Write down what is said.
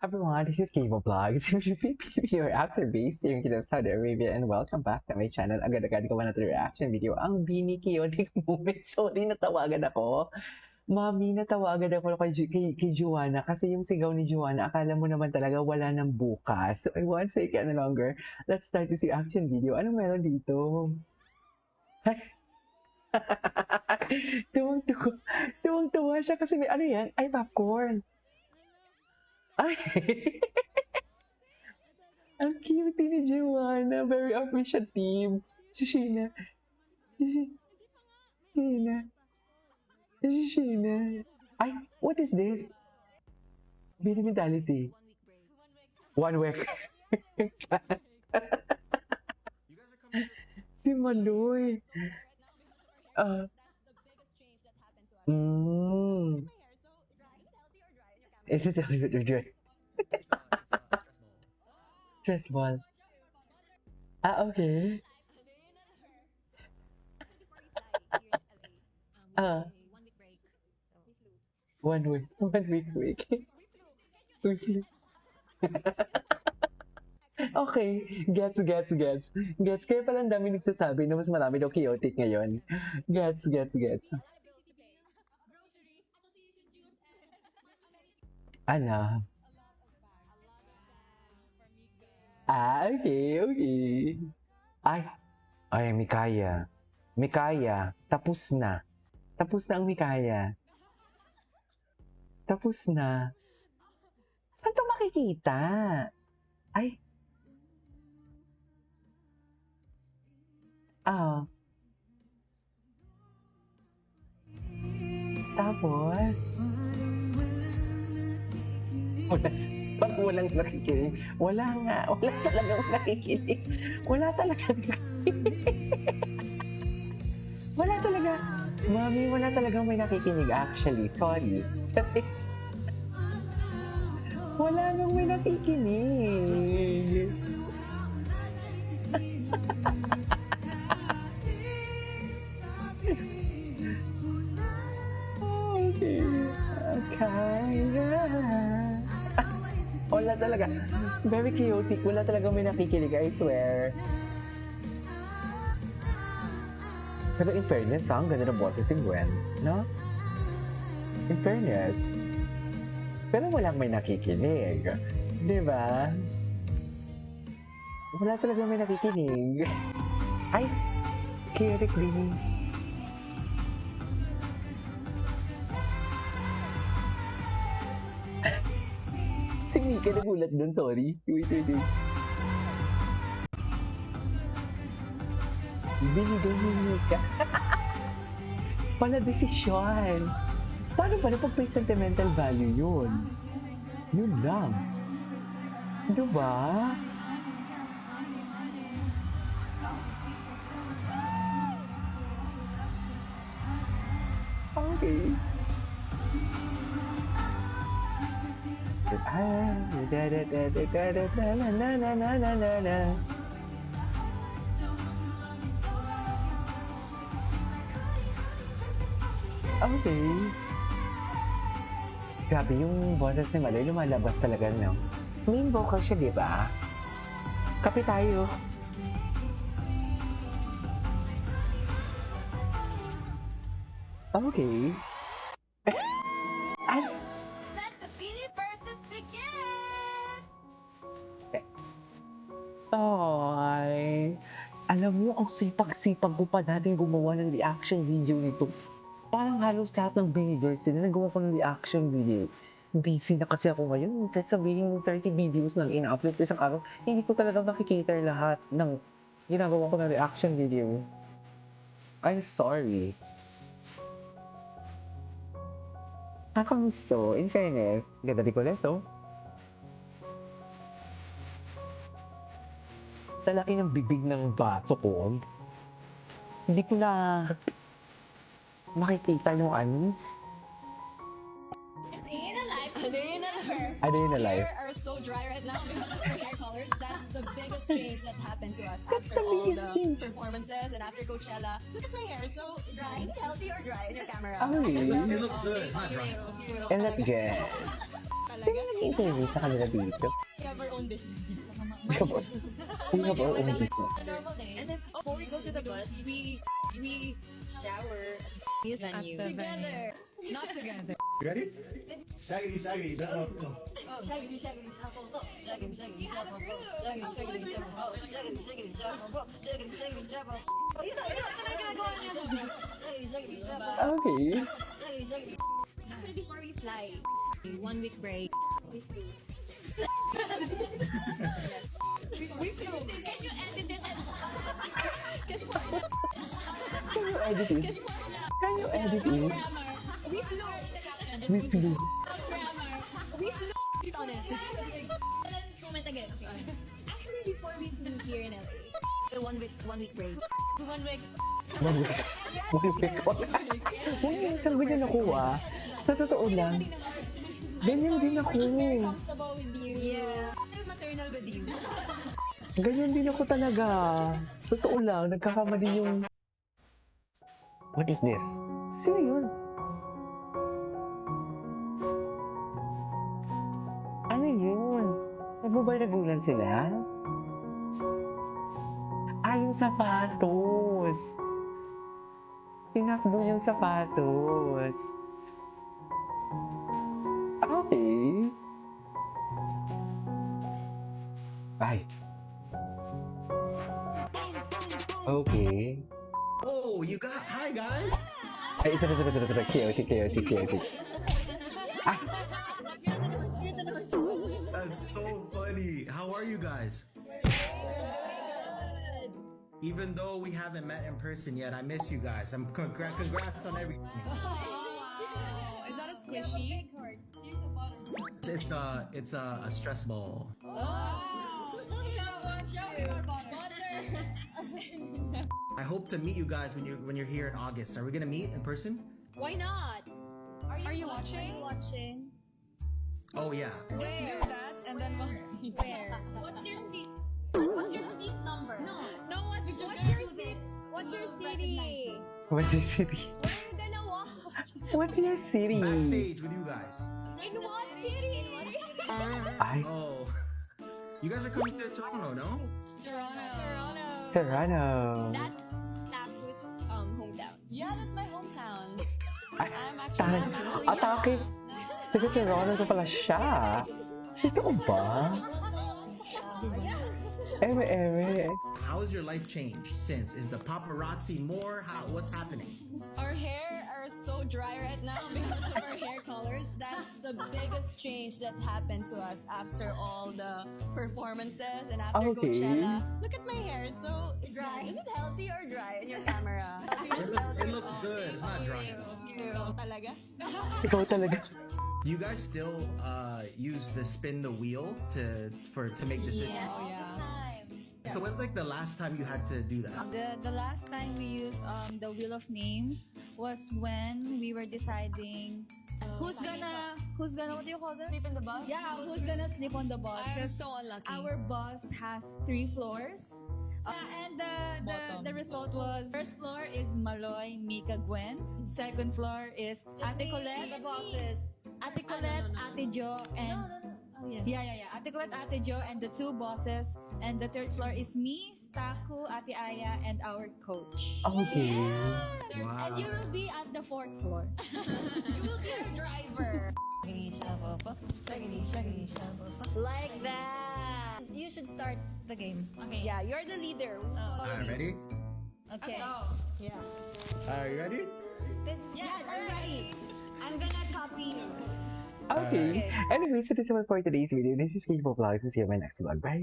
Everyone, this is Kibo Vlogs. Your actor based here in Saudi Arabia, and welcome back to my channel. Agad-agad gawa natin reaction video. Ang Bini Chaotic Moment. Sorry, natawa agad ako. Mami, natawa agad ako kay Joanna kasi yung sigaw ni Joanna, akala mo naman talaga wala nang bukas. So I won't say it any longer. Let's start this reaction video. Anong meron dito? Tuwang-tuwa siya kasi may ano yan? Ay, popcorn. Ay! Ang cute ni Joanna. Very appreciative. Shishina. Shishina. Ay, what is this? Baby mentality. 1 week. Si Maloy. Is it healthy or dry? Stress ball. Okay. One week break. Okay, gets. Kaya pala ang dami nagsasabi na mas marami daw chaotic ngayon. Gets. Ano? Okay. Ay, Mikaya, tapos na. Tapos na ang Mikaya. Tapos na. Saan to makikita? Ay. Tapos? Pag walang nakikinig, wala talagang nakikinig. Wala talaga. Mami, wala talagang may nakikinig actually. Sorry. Wala nang may nakikinig. Wala talaga. Very chaotic. Wala talaga may nakikinig, I swear. Pero in fairness, ang ganda ng boses si Gwen, no? In fairness. Pero walang may nakikinig. Di ba? Wala talaga may nakikinig. Ay! Chaotic din. Si Mika nagulat dun, sorry. Wait. Binigay ni Mika. Pala desisyon. Paano pala pag may sentimental value yun? Yun lang. Diba? Okay. Okay. Grabe yung boses ni Maloy, lumalabas talaga, no? Main vocal siya, di ba? Kape tayo. Okay. Ay! Let the Bini versus begin! Ay! Alam mo, ang sipag-sipag ko pa natin gumawa ng reaction video nito. Parang halos lahat ng videos sila nagawa ko ng reaction video. Busy na kasi ako ngayon. Kahit sabihin 30 videos lang ina-upload ko isang araw, hindi ko talaga makikater lahat ng ginagawa ko ng reaction video. I'm sorry. Nakakamusto, in fairness, ganda di ko neto. Talaki ng bibig ng baso ko. Hindi ko na makikita yung ano. Ano yun na life? Hair are so dry right now because of our hair colors. That's the biggest change that happened to us That's after the all biggest the change. performances and after Coachella. Look at my hair, so dry. Is it healthy or dry in your camera? Oh, really? You look good. It's not dry. And that good. Talaga? Sino nag-interview sa kanila dito? We have our own business. We have our own business. A normal day. And then before we go to the bus, we shower at the venue. Together. Not together. You ready? Shaggity, shaggity, shut up. Shaggity, shaggity, shuffle, shaggity, shaggity, shuffle, shaggity, shaggity, shuffle, shaggity, shaggity, shuffle, shaggity, shaggity, shuffle. Ito na ginagawa niya. Shaggity, shaggity, shuffle, Okay. shaggity, shaggity. After before we fly, 1 week break. We flew. We flew. Can you edit it? Can you edit it? Can you edit it? We flew. We flew. We flew on it. Let's comment again. Actually, before we flew here in LA, 1 week break. 1 week. One week ko. Saan ba niya nakuha? Sa totoo lang. Ganyan din ako. Comfortable with you. Yeah. Maternal with you. Ganyan din ako talaga. Totoo lang, nagkakamali yung... What is this? Sino yun? Ano yun? Nagbabardagulan sila? Ah, yung sapatos. Tinakbo yung sapatos. Okay. Ay. Okay. Oh, you got. Hi, guys. Ay, ito. Chaotic. That's so funny. How are you guys? Even though we haven't met in person yet, I miss you guys. Congrats on everything. Wow. Is that a squishy? It's a stress ball. I hope to meet you guys when you're here in August. Are we gonna meet in person? Why not? Are you watching? Watching. Oh yeah. Just do that and then we'll see where. What's your seat? What's your seat number? No. What's your seat? What's your city? What's your city? Where are you gonna watch? What's your city? Backstage with you guys. In what city? Ay, Oh, you guys are coming to Toronto, no? Toronto. Serrano. That's Taku's hometown. Yeah, that's my hometown. Ay, I'm actually. atake. Taga Serrano na pala siya. Totoo ba? Eme. How has your life changed since? Is the paparazzi more? What's happening? Our hair are so dry right now because of our hair colors. That's the biggest change that happened to us after all the performances and after Okay. Coachella. Look at my hair, it's so dry. Is it healthy or dry in your camera? It looks good. It's not dry. Talaga? Ikaw talaga. Do you guys still use the spin the wheel to make decisions? Oh yeah. So when's like the last time you had to do that? The last time we used the Wheel of Names was when we were deciding who's gonna what do you call that? Sleep in the bus? Yeah, who's gonna sleep on the bus? I'm 'Cause so unlucky. our bus has 3 floors. And the result was first floor is Maloy, Mika, Gwen. Second floor is Ate Colette, The bosses. Ate Colette, Ate Jo, and Oh yeah. Yeah. Ate Colette, Ate Jo, and the 2 bosses. And the third floor is me, Staku, Ate Aya, and our coach. Okay. Wow. And you will be at the 4th floor. You will be our driver. Like that. You should start the game. Yeah, you're the leader. Alright, ready? Okay. Yeah. Are you ready? Yeah, I'm ready. I'm gonna copy you. Okay. Anyway, so this is all for today's video. This is K-Pop Vlogs. See you in my next vlog. Bye.